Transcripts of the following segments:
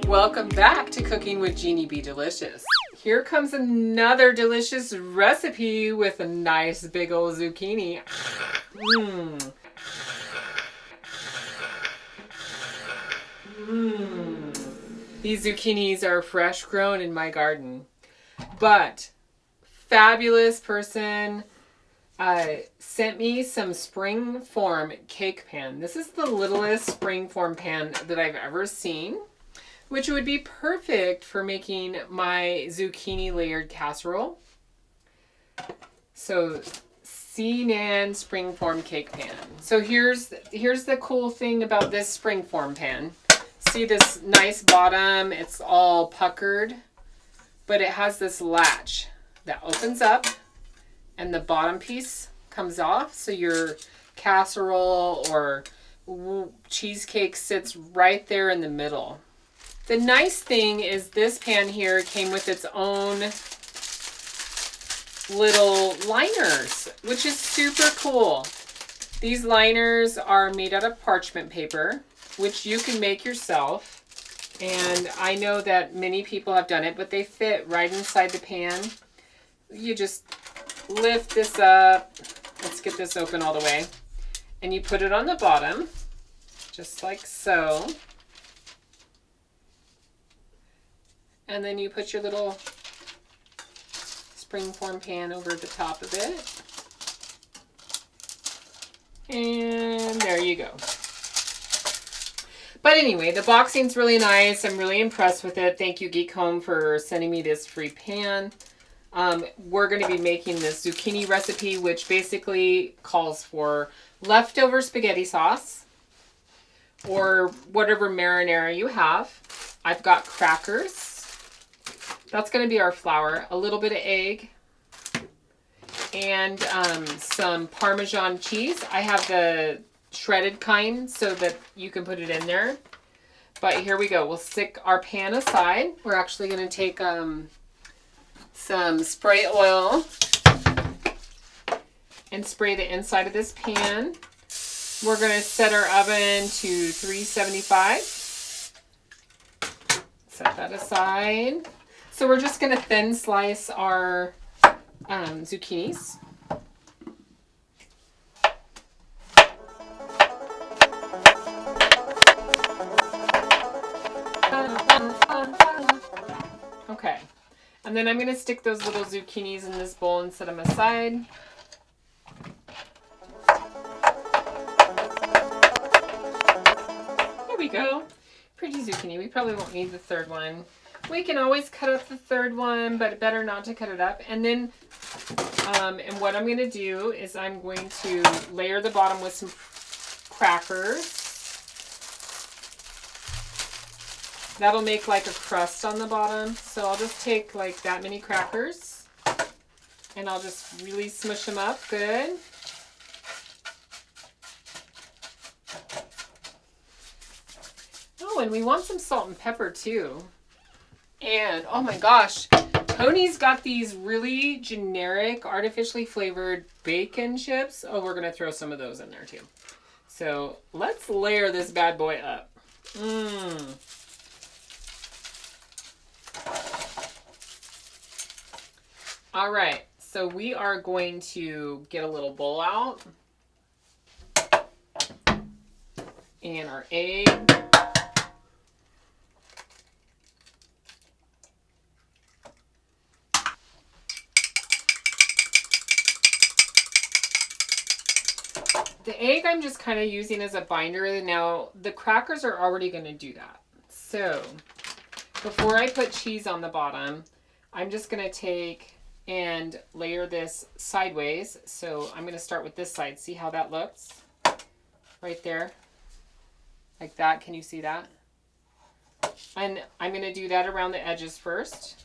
Welcome back to Cooking with Genie B Delicious. Here comes another delicious recipe with a nice big old zucchini. These zucchinis are fresh grown in my garden, but fabulous person sent me some Springform Cake Pan. This is the littlest Springform pan that I've ever seen, which would be perfect for making my zucchini layered casserole. So C&N Springform Cake Pan. So here's the cool thing about this Springform pan. See this nice bottom, it's all puckered, but it has this latch that opens up and the bottom piece comes off, so your casserole or cheesecake sits right there in the middle. The nice thing is this pan here came with its own little liners, which is super cool. These liners are made out of parchment paper, which you can make yourself. And I know that many people have done it, but they fit right inside the pan. You just lift this up. Let's get this open all the way. And you put it on the bottom, just like so. And then you put your little Springform pan over the top of it. And there you go. But anyway, the boxing's really nice. I'm really impressed with it. Thank you, GEEKHOM, for sending me this free pan. We're going to be making this zucchini recipe, which basically calls for leftover spaghetti sauce or whatever marinara you have. I've got crackers. That's going to be our flour. A little bit of egg. And some Parmesan cheese. I have the shredded kind so that you can put it in there. But here we go. We'll stick our pan aside. We're actually going to take some spray oil and spray the inside of this pan. We're going to set our oven to 375. Set that aside. So we're just going to thin slice our zucchinis. Okay, and then I'm going to stick those little zucchinis in this bowl and set them aside. There we go. Pretty zucchini. We probably won't need the third one. We can always cut up the third one, but better not to cut it up. And then, and what I'm going to do is I'm going to layer the bottom with some crackers. That'll make like a crust on the bottom. So I'll just take like that many crackers and I'll just really smush them up good. Oh, and we want some salt and pepper too. And oh my gosh, Tony's got these really generic, artificially flavored bacon chips. Oh, we're going to throw some of those in there too. So let's layer this bad boy up. All right, so we are going to get a little bowl out and our egg. The egg I'm just kind of using as a binder. Now, the crackers are already going to do that. So, before I put cheese on the bottom, I'm just going to take and layer this sideways. So, I'm going to start with this side. See how that looks? Right there. Like that. Can you see that? And I'm going to do that around the edges first.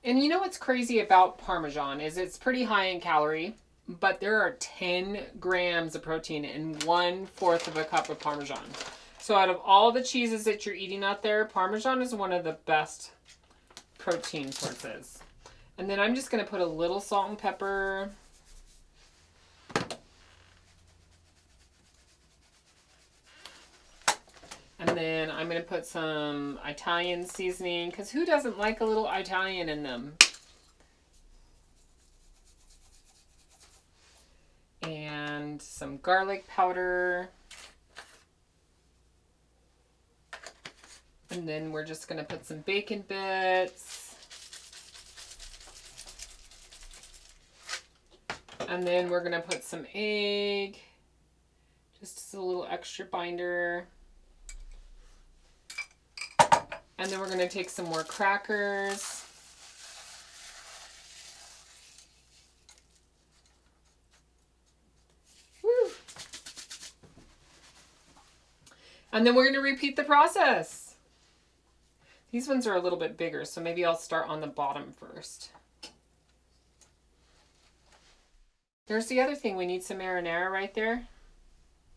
And you know what's crazy about Parmesan is it's pretty high in calorie. But there are 10 grams of protein in 1/4 of a cup of Parmesan. So out of all the cheeses that you're eating out there, Parmesan is one of the best protein sources. And then I'm just going to put a little salt and pepper. And then I'm going to put some Italian seasoning, because who doesn't like a little Italian in them? And some garlic powder. And then we're just going to put some bacon bits. And then we're going to put some egg. Just as a little extra binder. And then we're going to take some more crackers. Woo. And then we're going to repeat the process. These ones are a little bit bigger, so maybe I'll start on the bottom first. There's the other thing. We need some marinara right there.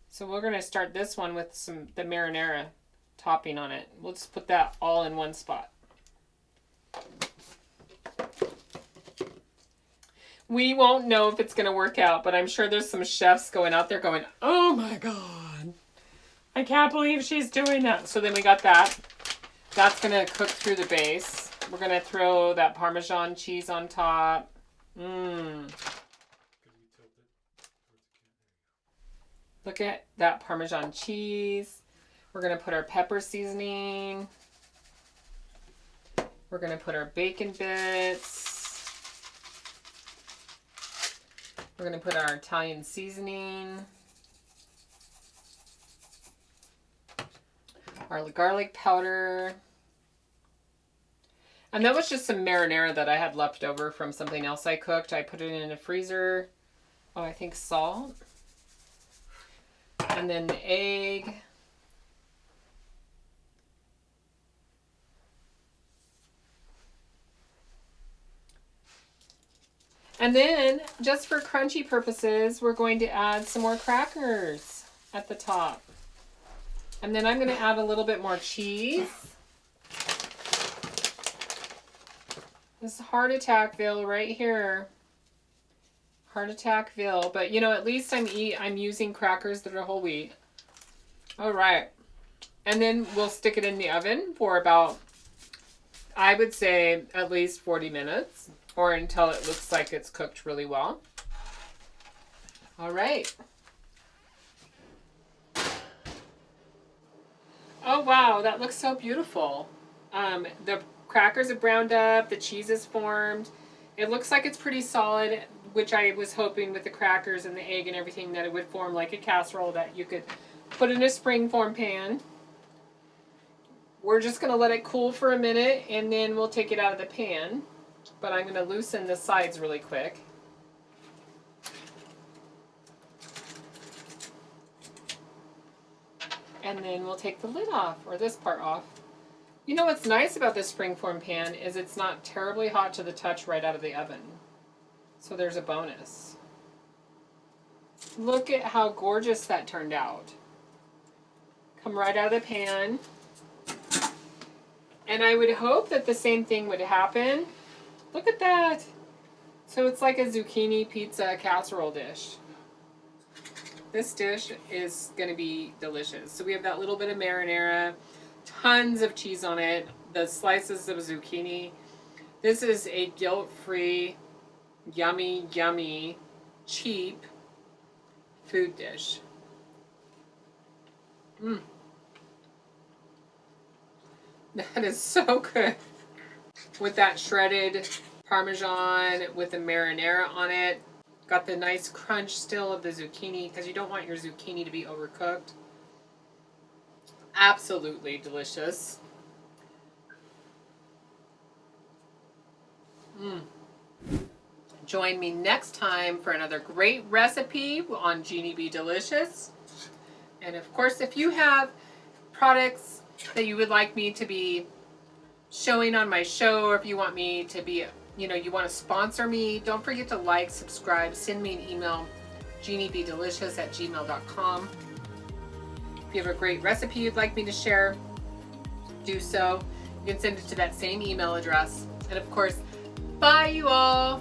So we're going to start this one with the marinara topping on it. We'll just put that all in one spot. We won't know if it's going to work out, but I'm sure there's some chefs going out there going, oh my God, I can't believe she's doing that. So then we got that. That's going to cook through the base. We're going to throw that Parmesan cheese on top. Look at that Parmesan cheese. We're going to put our pepper seasoning. We're going to put our bacon bits. We're going to put our Italian seasoning. Our garlic powder. And that was just some marinara that I had left over from something else I cooked. I put it in the freezer. Oh, I think salt. And then the egg. And then, just for crunchy purposes, we're going to add some more crackers at the top. And then I'm going to add a little bit more cheese. This is Heart Attackville right here. Heart Attackville. But, you know, at least I'm using crackers that are whole wheat. All right. And then we'll stick it in the oven for about, I would say, at least 40 minutes. Or until it looks like it's cooked really well. All right. Oh, wow. That looks so beautiful. The crackers have browned up. The cheese is formed. It looks like it's pretty solid, which I was hoping with the crackers and the egg and everything that it would form like a casserole that you could put in a springform pan. We're just going to let it cool for a minute, and then we'll take it out of the pan. But I'm going to loosen the sides really quick. And then we'll take the lid off, or this part off. You know what's nice about this springform pan is it's not terribly hot to the touch right out of the oven. So there's a bonus. Look at how gorgeous that turned out. Come right out of the pan. And I would hope that the same thing would happen. Look at that. So it's like a zucchini pizza casserole dish. This dish is going to be delicious. So we have that little bit of marinara, tons of cheese on it, the slices of zucchini. This is a guilt-free, yummy, yummy, cheap food dish. That is so good. With that shredded Parmesan with the marinara on it. Got the nice crunch still of the zucchini because you don't want your zucchini to be overcooked. Absolutely delicious. Join me next time for another great recipe on Genie B Delicious. And of course, if you have products that you would like me to be showing on my show, or if you want me to be, you want to sponsor me, don't forget to like, subscribe, send me an email, geniebdelicious@gmail.com. If you have a great recipe you'd like me to share, do so. You can send it to that same email address. And of course, bye you all.